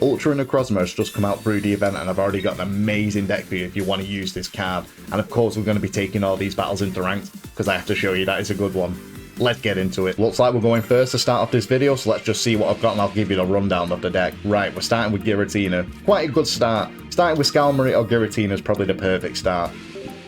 Ultra Necrozma has just come out through the event, and I've already got an amazing deck for you if you want to use this card. And of course, we're going to be taking all these battles into ranked, because I have to show you that it's a good one. Let's get into it. Looks like we're going first to start off this video, so let's just see what I've got, and I'll give you the rundown of the deck. Right, we're starting with Giratina. Quite a good start. Starting with Skarmory or Giratina is probably the perfect start.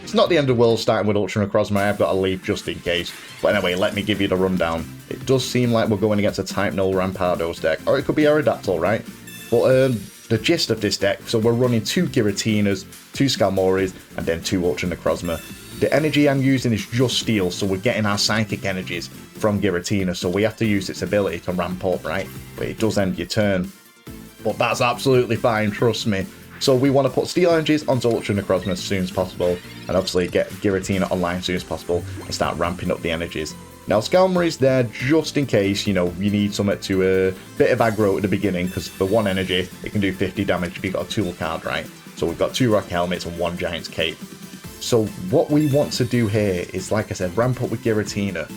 It's not the end of the world starting with Ultra Necrozma. I've got a leaf just in case. But anyway, let me give you the rundown. It does seem like we're going against a Type Null Rampardos deck, or it could be Aerodactyl, right? But the gist of this deck, so we're running 2 Giratinas, 2 Skarmorys, and then 2 Ultra Necrozma. The energy I'm using is just Steel, so we're getting our Psychic energies from Giratina, so we have to use its ability to ramp up, right? But it does end your turn. But that's absolutely fine, trust me. So we want to put Steel energies onto Ultra Necrozma as soon as possible, and obviously get Giratina online as soon as possible, and start ramping up the energies. Now, Skarmory's there just in case, you know, you need something to a bit of aggro at the beginning, because for 1 energy, it can do 50 damage if you've got a tool card, right? So we've got 2 Rock Helmets and 1 Giant's Cape. So what we want to do here is, like I said, ramp up with Giratina.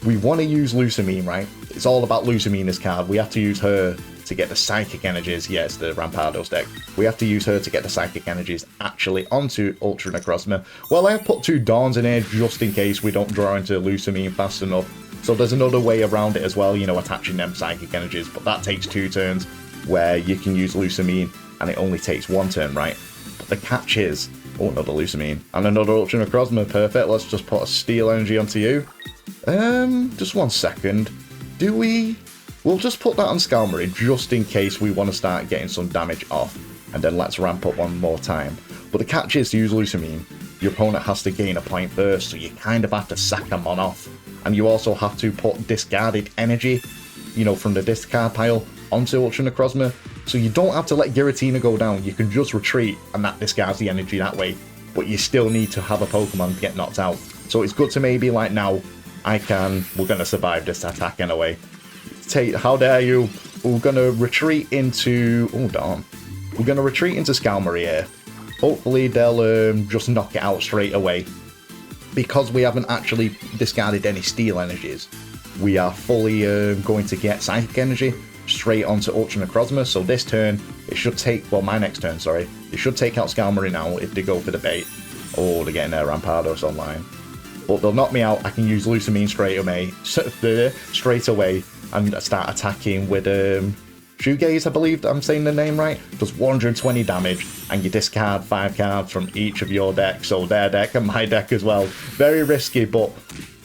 We want to use Lusamine, right? It's all about Lusamine, this card. We have to use her to get the Psychic energies. Yeah, it's the Rampardos deck. We have to use her to get the Psychic energies actually onto Ultra Necrozma. Well, I've put 2 Dawns in here just in case we don't draw into Lusamine fast enough. So there's another way around it as well, you know, attaching them Psychic energies, but that takes 2 turns where you can use Lusamine and it only takes 1 turn, right? But the catch is, oh, another Lusamine and another Ultra Necrozma. Perfect. Let's just put a Steel energy onto you. Just 1 second. We'll just put that on Skarmory just in case we want to start getting some damage off. And then let's ramp up 1 more time. But the catch is, to use Lusamine, your opponent has to gain a point first, so you kind of have to sack them on off. And you also have to put discarded energy, you know, from the discard pile onto Ultra Necrozma. So you don't have to let Giratina go down. You can just retreat and that discards the energy that way. But you still need to have a Pokemon get knocked out. So it's good to maybe, like, now, we're going to survive this attack anyway. How dare you? We're going to retreat into... Oh, darn. We're going to retreat into Skarmory here. Hopefully, they'll just knock it out straight away. Because we haven't actually discarded any Steel energies, we are fully going to get Psychic energy straight onto Ultra Necrozma. So this turn, it should take... Well, my next turn, sorry. It should take out Skarmory now if they go for the bait. Oh, they're getting their Rampardos online. But they'll knock me out. I can use Lusamine straight away. And start attacking with Shoegaze, I believe I'm saying the name right. Does 120 damage, and you discard 5 cards from each of your decks, so their deck and my deck as well. Very risky, but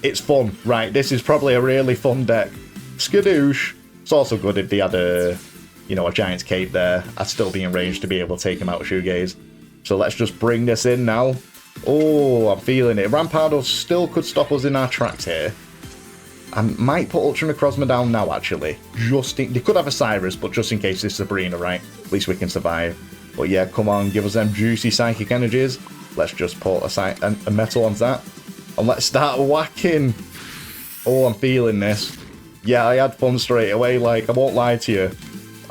it's fun, right? This is probably a really fun deck. Skadoosh. It's also good if they had a Giant's Cape there. I'd still be in range to be able to take him out of Shoegaze. So let's just bring this in now. Oh, I'm feeling it. Rampardos still could stop us in our tracks here. I might put Ultra Necrozma down now, actually. They could have a Cyrus, but just in case it's Sabrina, right? At least we can survive. But yeah, come on, give us them juicy Psychic energies. Let's just put a metal on that. And let's start whacking. Oh, I'm feeling this. Yeah, I had fun straight away, like, I won't lie to you.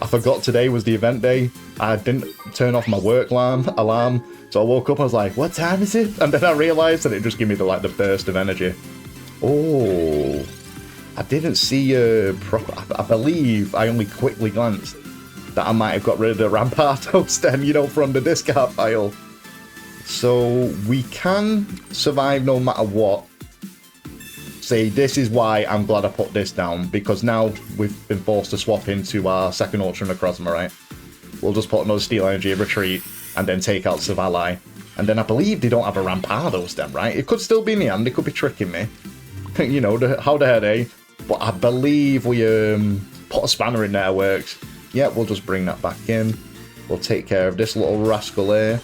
I forgot today was the event day. I didn't turn off my work alarm. So I woke up and I was like, what time is it? And then I realised that it just gave me the burst of energy. Oh... I didn't see I believe I only quickly glanced that I might have got rid of the Rampardos then, you know, from the discard pile. So we can survive no matter what. See, this is why I'm glad I put this down, because now we've been forced to swap into our second Ultra Necrozma, right? We'll just put another Steel energy, retreat, and then take out Sivally. And then I believe they don't have a Rampardos then, right? It could still be in the hand, they could be tricking me. You know, how dare they? But I believe we put a spanner in there works. Yeah, we'll just bring that back in. We'll take care of this little rascal here.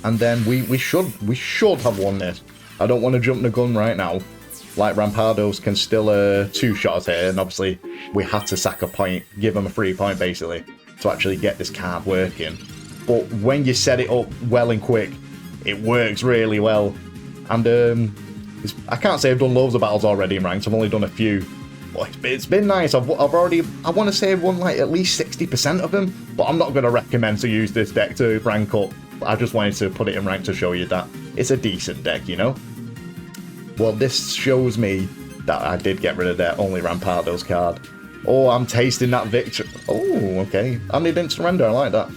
And then we should have won this. I don't want to jump the gun right now. Like, Rampardos can still 2-shot us here. And obviously, we had to sack a point, give them a 3 point basically, to actually get this card working. But when you set it up well and quick, it works really well. And I can't say I've done loads of battles already in ranked. I've only done a few. But it's been nice. I've already, I want to say I've won like at least 60% of them. But I'm not going to recommend to use this deck to rank up. I just wanted to put it in rank to show you that it's a decent deck, you know? Well, this shows me that I did get rid of their only Rampardos card. Oh, I'm tasting that victory. Oh, okay. And he didn't surrender. I like that.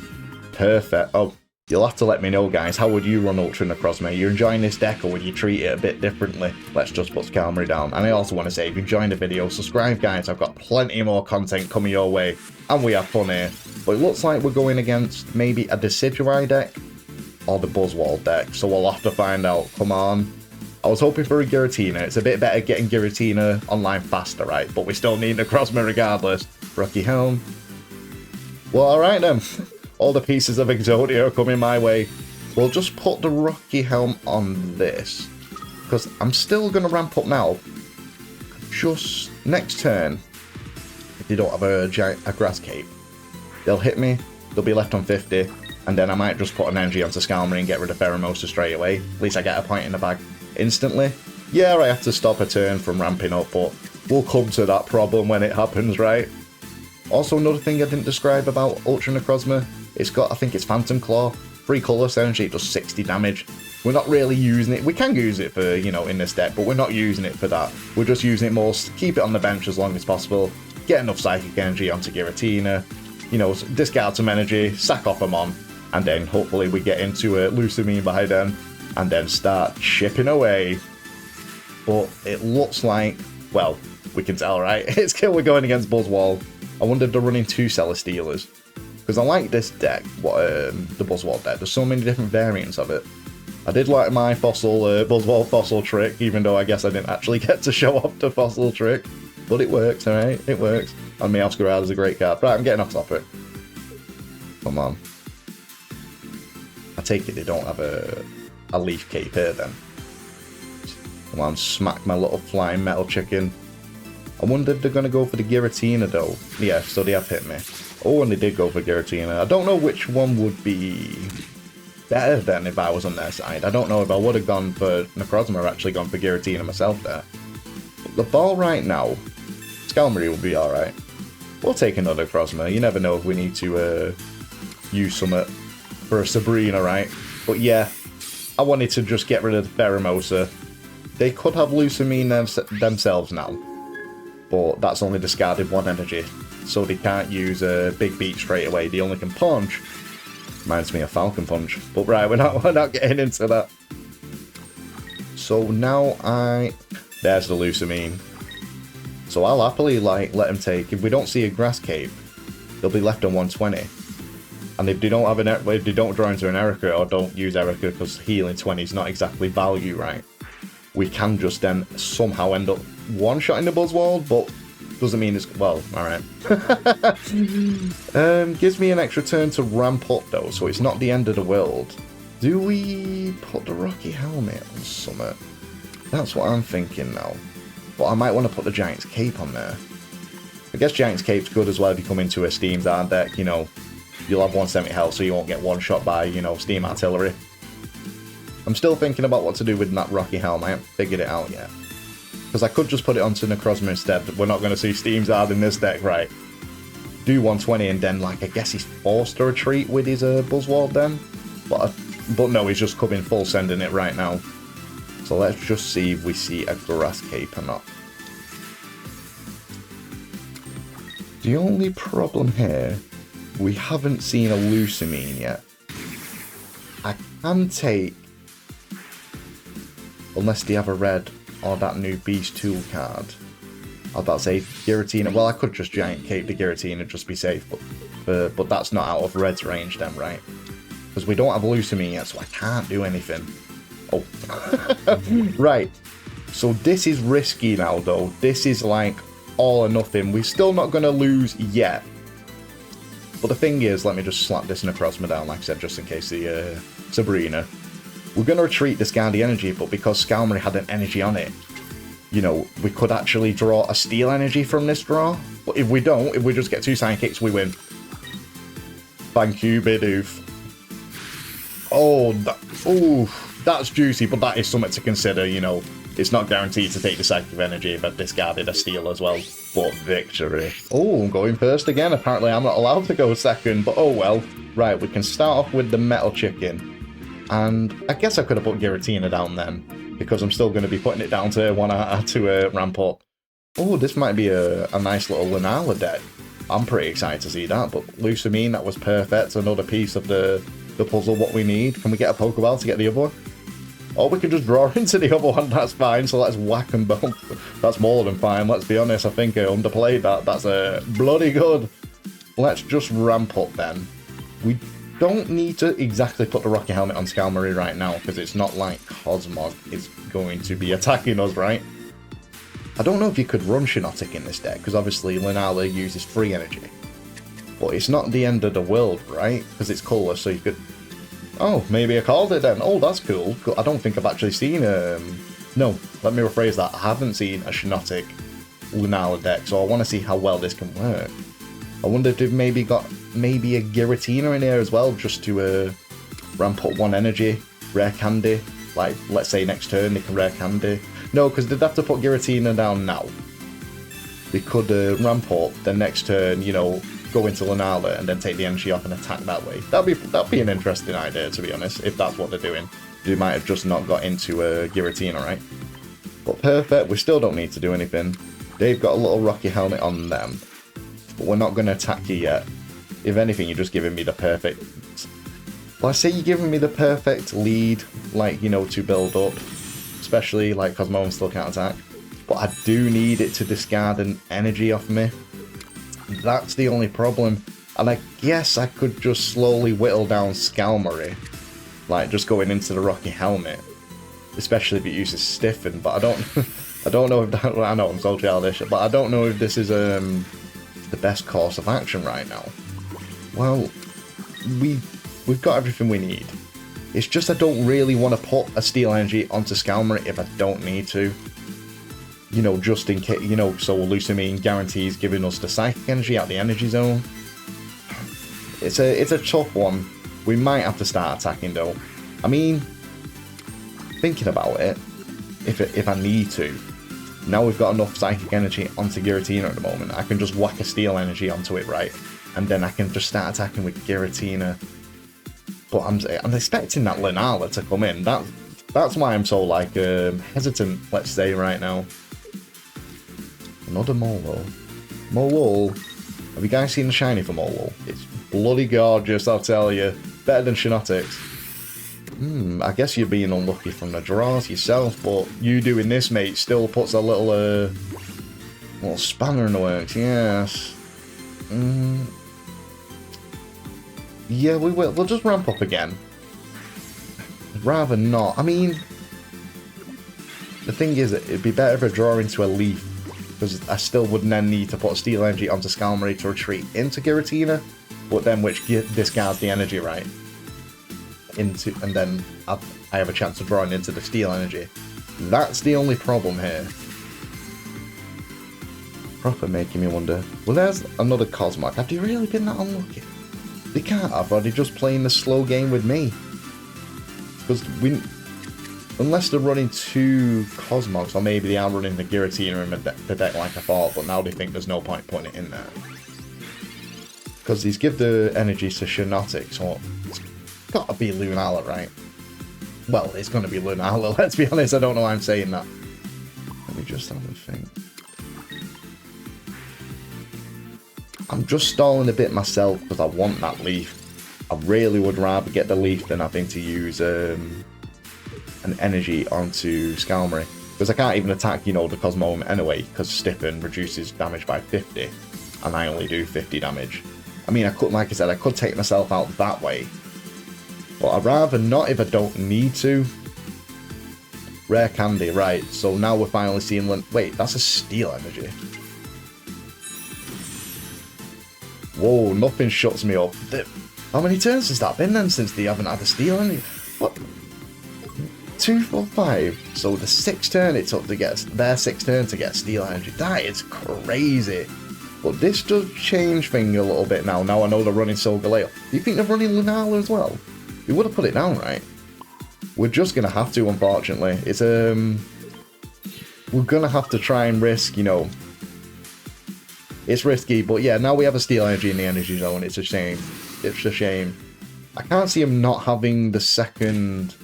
Perfect. Oh, you'll have to let me know, guys. How would you run Ultra Necrozma? Are you enjoying this deck, or would you treat it a bit differently? Let's just put Skarmory down. And I also want to say, if you enjoyed the video, subscribe, guys. I've got plenty more content coming your way. And we have fun here. But it looks like we're going against maybe a Decidueye deck or the Buzzwole deck. So we'll have to find out. Come on. I was hoping for a Giratina. It's a bit better getting Giratina online faster, right? But we still need Necrozma regardless. Rocky Helm. Well, alright then. All the pieces of Exodia are coming my way. We'll just put the Rocky Helm on this. Because I'm still going to ramp up now. Just next turn, if they don't have a grass cape, they'll hit me. They'll be left on 50. And then I might just put an energy onto Skarmory and get rid of Pheromosa straight away. At least I get a point in the bag instantly. Yeah, I have to stop a turn from ramping up, but we'll come to that problem when it happens, right? Also, another thing I didn't describe about Ultra Necrozma, it's got, I think it's Phantom Claw, 3 colorless energy, it does 60 damage. We're not really using it. We can use it for, you know, in this deck, but we're not using it for that. We're just using it more to keep it on the bench as long as possible, get enough Psychic Energy onto Giratina, you know, discard some energy, sack off them on, and then hopefully we get into a Lusamine by then, and then start chipping away. But it looks like, well, we can tell, right? We're going against Buzzwole. I wonder if they're running 2 Celesteelas. Because I like this deck, the Buzzwole deck. There's so many different variants of it. I did like my Buzzwole fossil trick, even though I guess I didn't actually get to show off the fossil trick. But it works, alright? It works. And Meowscarada is a great card. Right, I'm getting off topic. Come on. I take it they don't have a leaf cape here then. Come on, smack my little flying metal chicken. I wonder if they're going to go for the Giratina though. Yeah, so they have hit me. Oh, and they did go for Giratina. I don't know which one would be better than if I was on their side. I don't know if I would have gone for Necrozma or actually gone for Giratina myself there. But the ball right now, Skarmory will be alright. We'll take another Necrozma. You never know if we need to use some for a Sabrina, right? But yeah, I wanted to just get rid of the Pheromosa. They could have Lusamine themselves now, but that's only discarded 1 energy, so they can't use a Big Beat straight away. They only can Punch. Reminds me of Falcon Punch. But right, we're not getting into that. So now there's the Lusamine. So I'll happily let them take. If we don't see a Grass Cape, they'll be left on 120. And if they don't have if they don't draw into an Erica or don't use Erica because healing 20 is not exactly value, right? We can just then somehow end up one-shotting the Buzzwole, but doesn't mean it's... Well, alright. Gives me an extra turn to ramp up, though, so it's not the end of the world. Do we put the Rocky Helmet on Summit? That's what I'm thinking now. But I might want to put the Giant's Cape on there. I guess Giant's Cape's good as well if you come into a Steam Zard deck, you know. You'll have 170 health, so you won't get one-shot by, you know, Steam Artillery. I'm still thinking about what to do with that Rocky Helm. I haven't figured it out yet. Because I could just put it onto Necrozma instead. We're not going to see Steam Zard in this deck, right? Do 120 and then, like, I guess he's forced to retreat with his Buzzwole then. But no, he's just coming full sending it right now. So let's just see if we see a Grass Cape or not. The only problem here, we haven't seen a Lusamine yet. I can take, unless they have a red or that new Beast Tool card. I was about to say Giratina. Well, I could just Giant Cape the Giratina just be safe, but that's not out of red's range then, right? Because we don't have Lusamine yet, so I can't do anything. Oh. Right. So this is risky now, though. This is like all or nothing. We're still not going to lose yet. But the thing is, let me just slap this Necrozma down, like I said, just in case the Sabrina. We're going to retreat this Guardian Energy, but because Skarmory had an energy on it, you know, we could actually draw a Steel Energy from this draw. But if we don't, if we just get 2 Psychics, we win. Thank you, Bidoof. Oh, that's juicy, but that is something to consider, you know. It's not guaranteed to take the Psychic Energy if I've discarded a Steel as well. But victory. Oh, I'm going first again. Apparently I'm not allowed to go second, but oh well. Right, we can start off with the Metal Chicken. And I guess I could have put Giratina down then, because I'm still going to be putting it down to 1 to ramp up. Oh, this might be a nice little Lunala deck. I'm pretty excited to see that, but Lusamine, that was perfect. Another piece of the puzzle, what we need. Can we get a Pokeball to get the other one? Or we can just draw into the other one, that's fine. So let's whack them both. That's more than fine, let's be honest. I think I underplayed that. That's bloody good. Let's just ramp up then. We don't need to exactly put the Rocky Helmet on Skarmory right now, because it's not like Cosmog is going to be attacking us, right? I don't know if you could run Shiinotic in this deck, because obviously Lunala uses free energy. But it's not the end of the world, right? Because it's colourless, so you could... Oh, maybe I called it then. Oh, that's cool. I don't think I've actually seen... No, let me rephrase that. I haven't seen a Shiinotic Lunala deck, so I want to see how well this can work. I wonder if they've maybe got a Giratina in here as well, just to ramp up one energy, rare candy. Like, let's say next turn they can rare candy. No, because they'd have to put Giratina down now. They could ramp up, then next turn, you know, go into Lunala and then take the energy off and attack that way. That'd be an interesting idea, to be honest, if that's what they're doing. They might have just not got into Giratina, right? But perfect, we still don't need to do anything. They've got a little Rocky Helmet on them. But we're not going to attack you yet. If anything, you're just giving me the perfect... Well, I say you're giving me the perfect lead, like, you know, to build up. Especially, like, Cosmo still can't attack. But I do need it to discard an energy off me. That's the only problem. And I guess I could just slowly whittle down Skarmory. Like, just going into the Rocky Helmet. Especially if it uses Stiffen. But I don't know if that... I know I'm so childish. But I don't know if this is the best course of action right now. Well, we've got everything we need. It's just I don't really want to put a Steel Energy onto Skarmory if I don't need to. You know, just in case, you know, so Lusamine guarantees giving us the Psychic Energy out the Energy Zone. It's a tough one. We might have to start attacking though. I mean, thinking about it, if I need to, now we've got enough Psychic Energy onto Giratina at the moment, I can just whack a Steel Energy onto it, right? And then I can just start attacking with Giratina. But I'm expecting that Lunala to come in. That's why I'm so, like, hesitant, let's say, right now. Another Molewole. Molewole. Have you guys seen the shiny for Molewole? It's bloody gorgeous, I'll tell you. Better than Shiinotic's. I guess you're being unlucky from the draws yourself, but you doing this, mate, still puts a little spanner in the works, yes. Yeah, we will. We'll just ramp up again. Rather not. I mean, the thing is, it'd be better if I draw into a leaf, because I still would then need to put a Steel Energy onto Skarmory to retreat into Giratina, but then which discards the energy, right? And then I have a chance of drawing into the Steel Energy. That's the only problem here. Proper making me wonder. Well, there's another Cosmog. Have they really been that unlucky? They can't have, are they just playing the slow game with me? Because unless they're running two Cosmogs, or maybe they are running the Giratina in the deck like I thought, but now they think there's no point putting it in there. Because these give the energy to Shiinotic, so it's got to be Lunala, right? Well, it's going to be Lunala, let's be honest, I don't know why I'm saying that. Let me just have a think. I'm just stalling a bit myself because I want that leaf. I really would rather get the leaf than having to use an energy onto Skarmory. Because I can't even attack, you know, the Cosmo anyway, because Stiffen reduces damage by 50, and I only do 50 damage. I mean, I could, like I said, I could take myself out that way. But I'd rather not if I don't need to. Rare Candy, right, so now we're finally seeing... Wait, that's a Steel Energy. Whoa, nothing shuts me up. How many turns has that been then since they haven't had a Steel Energy? What? 2, 4, 5. So the 6th turn it took to get their 6th turn to get Steel Energy. That is crazy. But this does change things a little bit now. Now I know they're running Solgaleo. Do you think they're running Lunala as well? We would have put it down, right? We're just gonna have to, unfortunately. It's we're gonna have to try and risk, you know. It's risky, but yeah, now we have a Steel Energy in the Energy Zone. It's a shame. It's a shame. I can't see him not having the second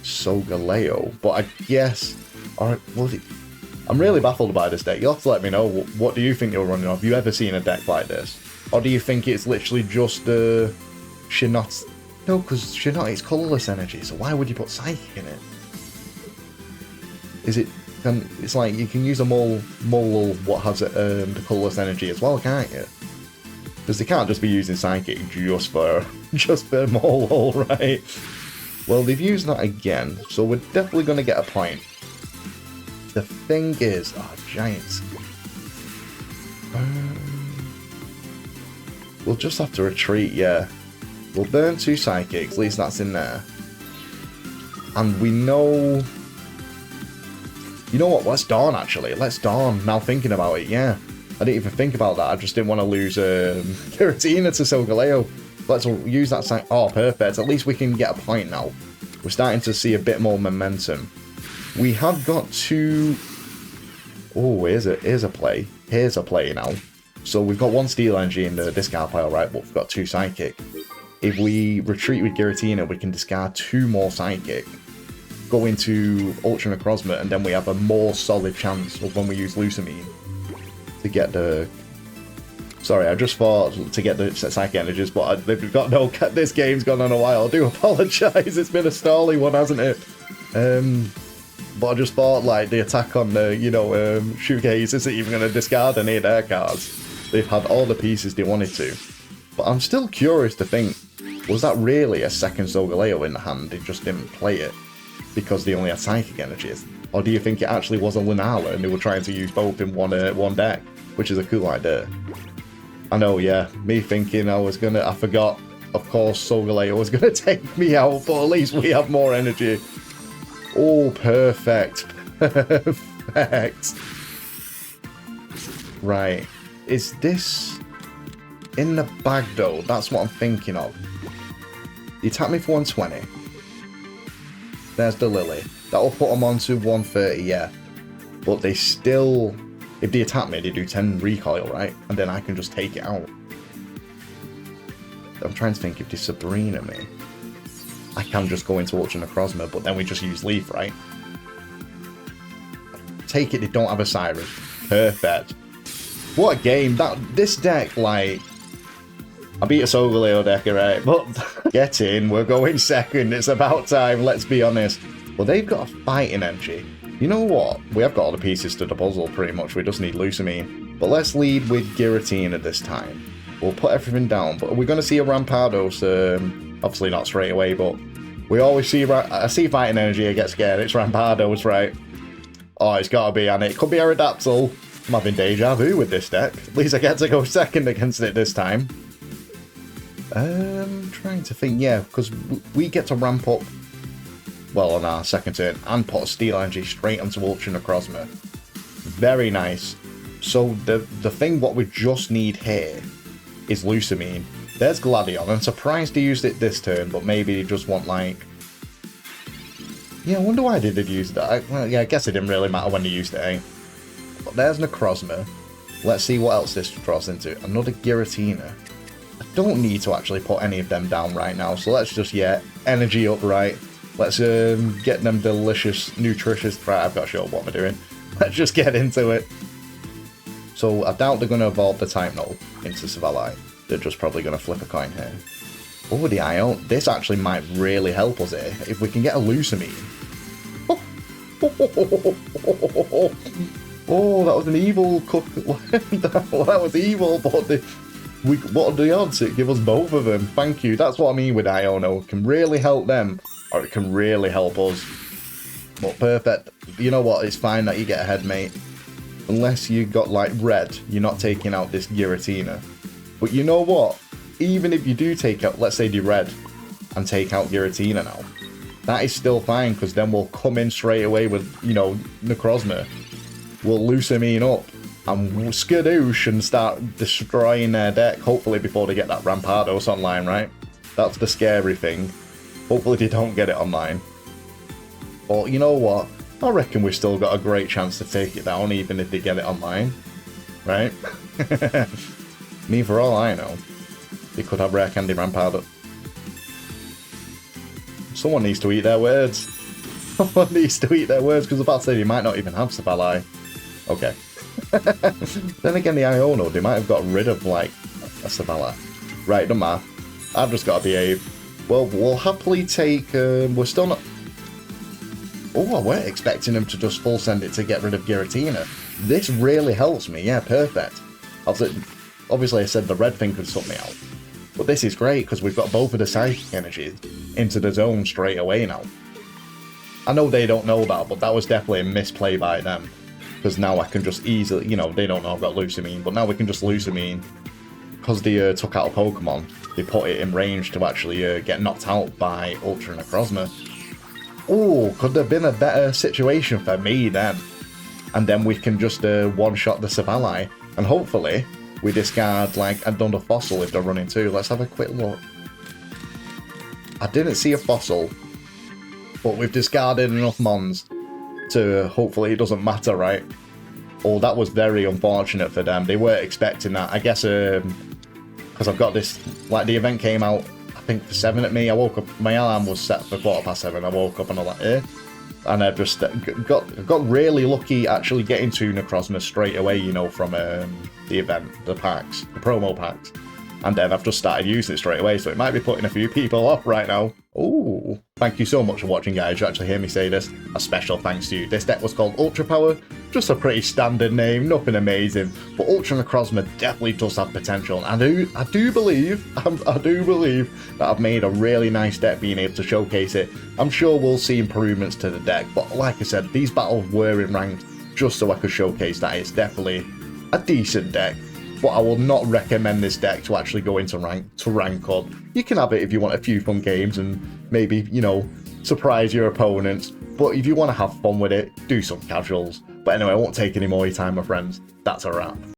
Solgaleo, but I guess... Alright, was it... I'm really baffled by this deck. You'll have to let me know. What do you think you're running off? Have you ever seen a deck like this? Or do you think it's literally just Shiinotic? No, because Shiinotic is colourless energy, so why would you put Psychic in it? Is it... It's like you can use a mole what has the colourless energy as well, can't you? Because they can't just be using Psychic just for Mole, right? Well, they've used that again, so we're definitely going to get a point. The thing is... Oh, Giants. We'll just have to retreat, yeah. We'll burn 2 Psychics, at least that's in there. And we know... You know what, let's Dawn, actually. Let's Dawn, now thinking about it, yeah. I didn't even think about that, I just didn't want to lose Giratina to Solgaleo. Let's use that Psychic. Oh, perfect, at least we can get a point now. We're starting to see a bit more momentum. We have got 2... Oh, here's a play. Here's a play now. So we've got 1 Steel Energy in the discard pile, right? But we've got 2 Psychic. If we retreat with Giratina, we can discard 2 more Psychic. Go into Ultra Necrozma, and then we have a more solid chance of when we use Lusamine to get the... Sorry, I just thought to get the Psychic Energies, but they've got no... This game's gone on a while. I do apologise. It's been a stally one, hasn't it? But I just thought, like, the attack on the, Shoegaze isn't even going to discard any of their cards. They've had all the pieces they wanted to. But I'm still curious to think, was that really a second Solgaleo in the hand? They just didn't play it because they only had Psychic Energies? Or do you think it actually was a Lunala and they were trying to use both in one deck? Which is a cool idea. I know, yeah. Me thinking I forgot, of course, Solgaleo was going to take me out, but at least we have more energy. Oh, perfect. Perfect. Right. Is this in the bag, though? That's what I'm thinking of. You attack me for 120. There's the Lily. That'll put them on to 130, yeah. But they still... If they attack me, they do 10 recoil, right? And then I can just take it out. I'm trying to think if they Sabrina me. I can just go into Ultra Necrozma, but then we just use Leaf, right? Take it, they don't have a Cyrus. Perfect. What a game. This deck, like... I beat a Solgaleo deck, right? But get in, we're going second. It's about time, let's be honest. Well, they've got a fighting energy. You know what? We have got all the pieces to the puzzle, pretty much. We just need Lusamine. But let's lead with Giratina this time. We'll put everything down. But we're going to see a Rampardos. Obviously not straight away, but we always see... I see fighting energy, I get scared. It's Rampardos, right? Oh, it's got to be, and it could be Aerodactyl. I'm having deja vu with this deck. At least I get to go second against it this time. Trying to think, yeah, because we get to ramp up, well, on our second turn, and put a Steel Energy straight onto Ultra Necrozma. Very nice. So the thing what we just need here is Lusamine. There's Gladion. I'm surprised they used it this turn, but maybe they just want, like... Yeah, I wonder why they did use that. Well, yeah, I guess it didn't really matter when they used it, eh? But there's Necrozma. Let's see what else this draws into. Another Giratina. I don't need to actually put any of them down right now, so let's just, yeah, energy up, right? Let's get them delicious, nutritious... Right, I've got to show what we're doing. Let's just get into it. So, I doubt they're going to evolve the Time Null into Sivally. They're just probably going to flip a coin here. Oh, the Ion. This actually might really help us here. If we can get a Lusamine. Oh, that was an evil cook. That was evil, but what are the odds? It give us both of them. Thank you. That's what I mean with Iono. It can really help them, or it can really help us. But perfect. You know what? It's fine that you get ahead, mate. Unless you got, like, red, you're not taking out this Giratina. But you know what? Even if you do take out, let's say, the red, and take out Giratina now, that is still fine, because then we'll come in straight away with, you know, Necrozma. We'll Lusamine up, and we'll skadoosh and start destroying their deck, hopefully before they get that Rampardos online, right? That's the scary thing. Hopefully they don't get it online. But you know what? I reckon we've still got a great chance to take it down, even if they get it online. Right? Me, for all I know, they could have Rare Candy Rampardos. Someone needs to eat their words. Someone needs to eat their words, because I'm about to say they might not even have Sivally. Okay. Then again, the Iono, they might have got rid of, like, a Sivally. Right, don't matter. I've just got to behave. Well, we'll happily take... we're still not... Oh, I weren't expecting him to just full send it to get rid of Giratina. This really helps me. Yeah, perfect. Obviously, I said the red thing could sort me out. But this is great, because we've got both of the Psychic energies into the zone straight away now. I know they don't know that, but that was definitely a misplay by them. Because now I can just easily, you know, they don't know I've got Lusamine, but now we can just Lusamine. Because they took out a Pokemon, they put it in range to actually get knocked out by Ultra Necrozma. Oh, could there have been a better situation for me then? And then we can just one-shot the Sivally, and hopefully we discard like another fossil if they're running too. Let's have a quick look. I didn't see a fossil, but we've discarded enough mons to hopefully it doesn't matter, right? Oh, that was very unfortunate for them. They weren't expecting that. I guess because I've got this, like the event came out, I think for 7 at me. I woke up, my alarm was set for 7:15. I woke up and I'm like, eh. And I just got really lucky actually getting to Necrozma straight away, you know, from the event, the packs, the promo packs. And then I've just started using it straight away, so it might be putting a few people off right now. Ooh. Thank you so much for watching, guys. You actually hear me say this. A special thanks to you. This deck was called Ultra Power. Just a pretty standard name, nothing amazing. But Ultra Necrozma definitely does have potential. And I do believe that I've made a really nice deck being able to showcase it. I'm sure we'll see improvements to the deck. But like I said, these battles were in ranked just so I could showcase that it's definitely a decent deck. But I will not recommend this deck to actually go into rank up. You can have it if you want a few fun games and maybe, you know, surprise your opponents. But if you want to have fun with it, do some casuals. But anyway, I won't take any more of your time, my friends. That's a wrap.